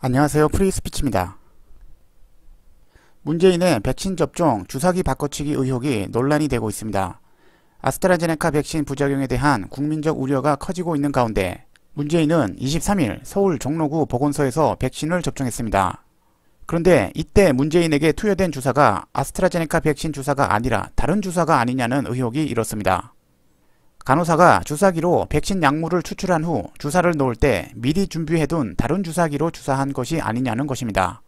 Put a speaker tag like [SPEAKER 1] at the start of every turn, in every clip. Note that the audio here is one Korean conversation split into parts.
[SPEAKER 1] 안녕하세요. 프리스피치입니다. 문재인의 백신 접종 주사기 바꿔치기 의혹이 논란이 되고 있습니다. 아스트라제네카 백신 부작용에 대한 국민적 우려가 커지고 있는 가운데 문재인은 23일 서울 종로구 보건소에서 백신을 접종했습니다. 그런데 이때 문재인에게 투여된 주사가 아스트라제네카 백신 주사가 아니라 다른 주사가 아니냐는 의혹이 일었습니다. 간호사가 주사기로 백신 약물을 추출한 후 주사를 놓을 때 미리 준비해둔 다른 주사기로 주사한 것이 아니냐는 것입니다.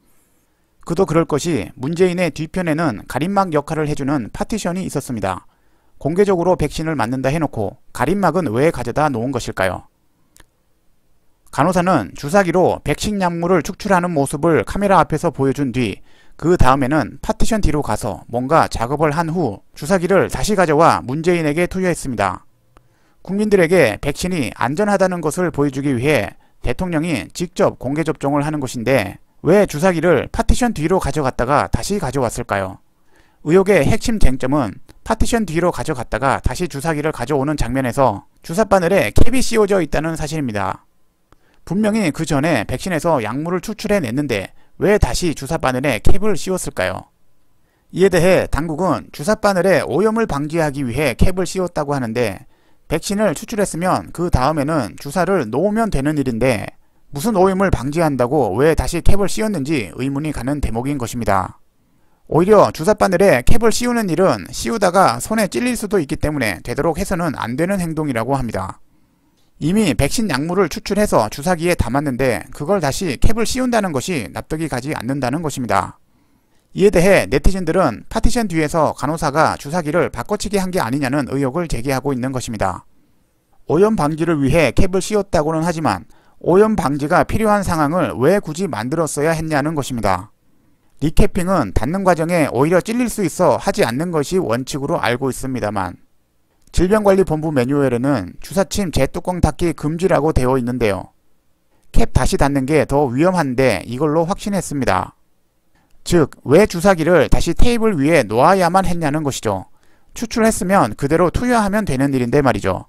[SPEAKER 1] 그도 그럴 것이 문재인의 뒤편에는 가림막 역할을 해주는 파티션이 있었습니다. 공개적으로 백신을 맞는다 해놓고 가림막은 왜 가져다 놓은 것일까요? 간호사는 주사기로 백신 약물을 축출하는 모습을 카메라 앞에서 보여준 뒤 그 다음에는 파티션 뒤로 가서 뭔가 작업을 한 후 주사기를 다시 가져와 문재인에게 투여했습니다. 국민들에게 백신이 안전하다는 것을 보여주기 위해 대통령이 직접 공개 접종을 하는 것인데 왜 주사기를 파티션 뒤로 가져갔다가 다시 가져왔을까요? 의혹의 핵심 쟁점은 파티션 뒤로 가져갔다가 다시 주사기를 가져오는 장면에서 주사바늘에 캡이 씌워져 있다는 사실입니다. 분명히 그 전에 백신에서 약물을 추출해냈는데 왜 다시 주사바늘에 캡을 씌웠을까요? 이에 대해 당국은 주사바늘에 오염을 방지하기 위해 캡을 씌웠다고 하는데 백신을 추출했으면 그 다음에는 주사를 놓으면 되는 일인데 무슨 오염을 방지한다고 왜 다시 캡을 씌웠는지 의문이 가는 대목인 것입니다. 오히려 주사바늘에 캡을 씌우는 일은 씌우다가 손에 찔릴 수도 있기 때문에 되도록 해서는 안 되는 행동이라고 합니다. 이미 백신 약물을 추출해서 주사기에 담았는데 그걸 다시 캡을 씌운다는 것이 납득이 가지 않는다는 것입니다. 이에 대해 네티즌들은 파티션 뒤에서 간호사가 주사기를 바꿔치기 한 게 아니냐는 의혹을 제기하고 있는 것입니다. 오염 방지를 위해 캡을 씌웠다고는 하지만 오염 방지가 필요한 상황을 왜 굳이 만들었어야 했냐는 것입니다. 리캐핑은 닫는 과정에 오히려 찔릴 수 있어 하지 않는 것이 원칙으로 알고 있습니다만 질병관리본부 매뉴얼에는 주사침 재뚜껑 닫기 금지라고 되어 있는데요. 캡 다시 닫는 게 더 위험한데 이걸로 확신했습니다. 즉, 왜 주사기를 다시 테이블 위에 놓아야만 했냐는 것이죠. 추출했으면 그대로 투여하면 되는 일인데 말이죠.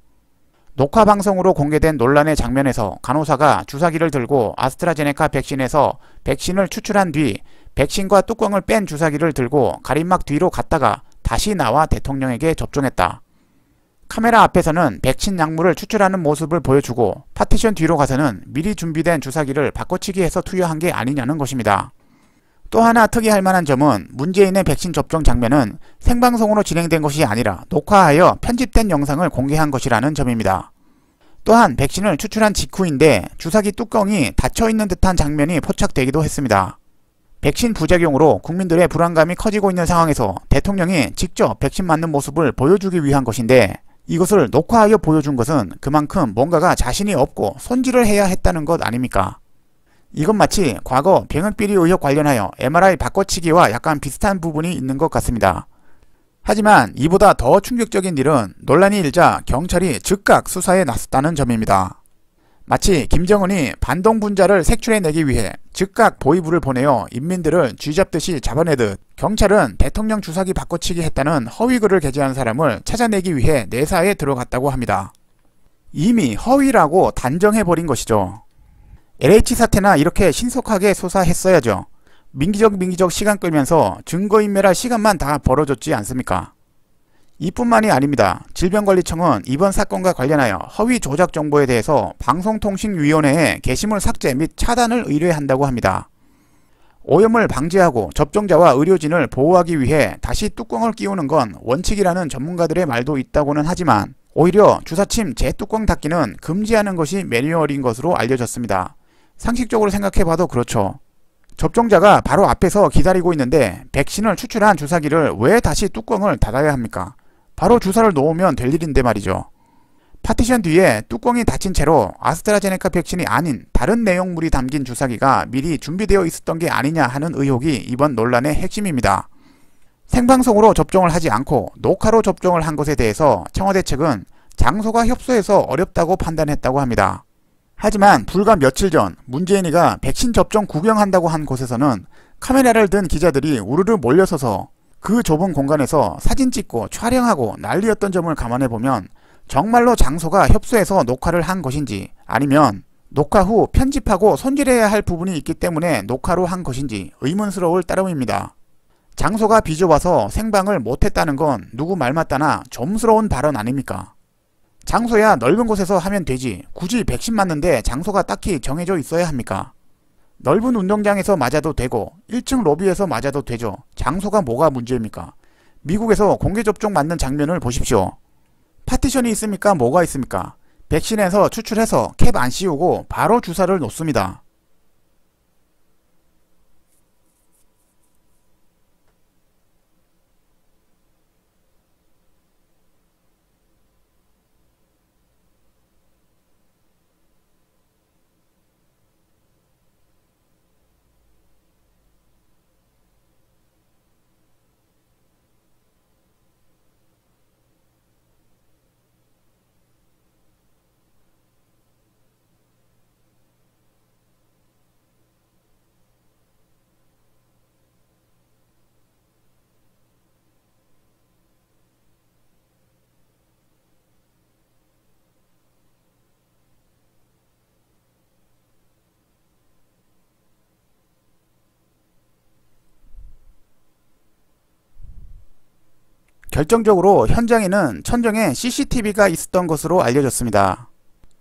[SPEAKER 1] 녹화방송으로 공개된 논란의 장면에서 간호사가 주사기를 들고 아스트라제네카 백신에서 백신을 추출한 뒤 백신과 뚜껑을 뺀 주사기를 들고 가림막 뒤로 갔다가 다시 나와 대통령에게 접종했다. 카메라 앞에서는 백신 약물을 추출하는 모습을 보여주고 파티션 뒤로 가서는 미리 준비된 주사기를 바꿔치기 해서 투여한 게 아니냐는 것입니다. 또 하나 특이할 만한 점은 문재인의 백신 접종 장면은 생방송으로 진행된 것이 아니라 녹화하여 편집된 영상을 공개한 것이라는 점입니다. 또한 백신을 추출한 직후인데 주사기 뚜껑이 닫혀있는 듯한 장면이 포착되기도 했습니다. 백신 부작용으로 국민들의 불안감이 커지고 있는 상황에서 대통령이 직접 백신 맞는 모습을 보여주기 위한 것인데 이것을 녹화하여 보여준 것은 그만큼 뭔가가 자신이 없고 손질을 해야 했다는 것 아닙니까? 이건 마치 과거 병역비리 의혹 관련하여 MRI 바꿔치기와 약간 비슷한 부분이 있는 것 같습니다. 하지만 이보다 더 충격적인 일은 논란이 일자 경찰이 즉각 수사에 나섰다는 점입니다. 마치 김정은이 반동분자를 색출해내기 위해 즉각 보위부를 보내어 인민들을 쥐잡듯이 잡아내듯 경찰은 대통령 주사기 바꿔치기 했다는 허위글을 게재한 사람을 찾아내기 위해 내사에 들어갔다고 합니다. 이미 허위라고 단정해버린 것이죠. LH 사태나 이렇게 신속하게 수사했어야죠. 민기적 시간 끌면서 증거인멸할 시간만 다 벌어졌지 않습니까? 이뿐만이 아닙니다. 질병관리청은 이번 사건과 관련하여 허위 조작 정보에 대해서 방송통신위원회에 게시물 삭제 및 차단을 의뢰한다고 합니다. 오염을 방지하고 접종자와 의료진을 보호하기 위해 다시 뚜껑을 끼우는 건 원칙이라는 전문가들의 말도 있다고는 하지만 오히려 주사침 재뚜껑 닫기는 금지하는 것이 매뉴얼인 것으로 알려졌습니다. 상식적으로 생각해봐도 그렇죠. 접종자가 바로 앞에서 기다리고 있는데 백신을 추출한 주사기를 왜 다시 뚜껑을 닫아야 합니까? 바로 주사를 놓으면 될 일인데 말이죠. 파티션 뒤에 뚜껑이 닫힌 채로 아스트라제네카 백신이 아닌 다른 내용물이 담긴 주사기가 미리 준비되어 있었던 게 아니냐 하는 의혹이 이번 논란의 핵심입니다. 생방송으로 접종을 하지 않고 녹화로 접종을 한 것에 대해서 청와대 측은 장소가 협소해서 어렵다고 판단했다고 합니다. 하지만 불과 며칠 전 문재인이가 백신 접종 구경한다고 한 곳에서는 카메라를 든 기자들이 우르르 몰려서서 그 좁은 공간에서 사진 찍고 촬영하고 난리였던 점을 감안해보면 정말로 장소가 협소해서 녹화를 한 것인지 아니면 녹화 후 편집하고 손질해야 할 부분이 있기 때문에 녹화로 한 것인지 의문스러울 따름입니다. 장소가 비좁아서 생방을 못했다는 건 누구 말 맞다나 좀스러운 발언 아닙니까? 장소야 넓은 곳에서 하면 되지 굳이 백신 맞는데 장소가 딱히 정해져 있어야 합니까? 넓은 운동장에서 맞아도 되고 1층 로비에서 맞아도 되죠. 장소가 뭐가 문제입니까? 미국에서 공개접종 맞는 장면을 보십시오. 파티션이 있습니까? 뭐가 있습니까? 백신에서 추출해서 캡 안 씌우고 바로 주사를 놓습니다. 결정적으로 현장에는 천정에 CCTV가 있었던 것으로 알려졌습니다.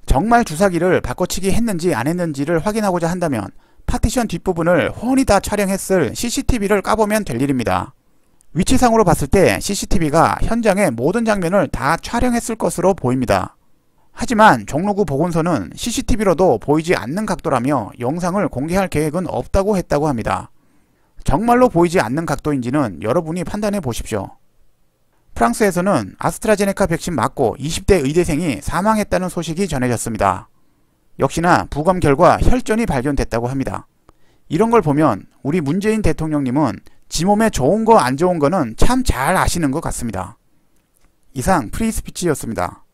[SPEAKER 1] 정말 주사기를 바꿔치기 했는지 안 했는지를 확인하고자 한다면 파티션 뒷부분을 훤히 다 촬영했을 CCTV를 까보면 될 일입니다. 위치상으로 봤을 때 CCTV가 현장의 모든 장면을 다 촬영했을 것으로 보입니다. 하지만 종로구 보건소는 CCTV로도 보이지 않는 각도라며 영상을 공개할 계획은 없다고 했다고 합니다. 정말로 보이지 않는 각도인지는 여러분이 판단해 보십시오. 프랑스에서는 아스트라제네카 백신 맞고 20대 의대생이 사망했다는 소식이 전해졌습니다. 역시나 부검 결과 혈전이 발견됐다고 합니다. 이런 걸 보면 우리 문재인 대통령님은 지 몸에 좋은 거 안 좋은 거는 참 잘 아시는 것 같습니다. 이상 프리스피치였습니다.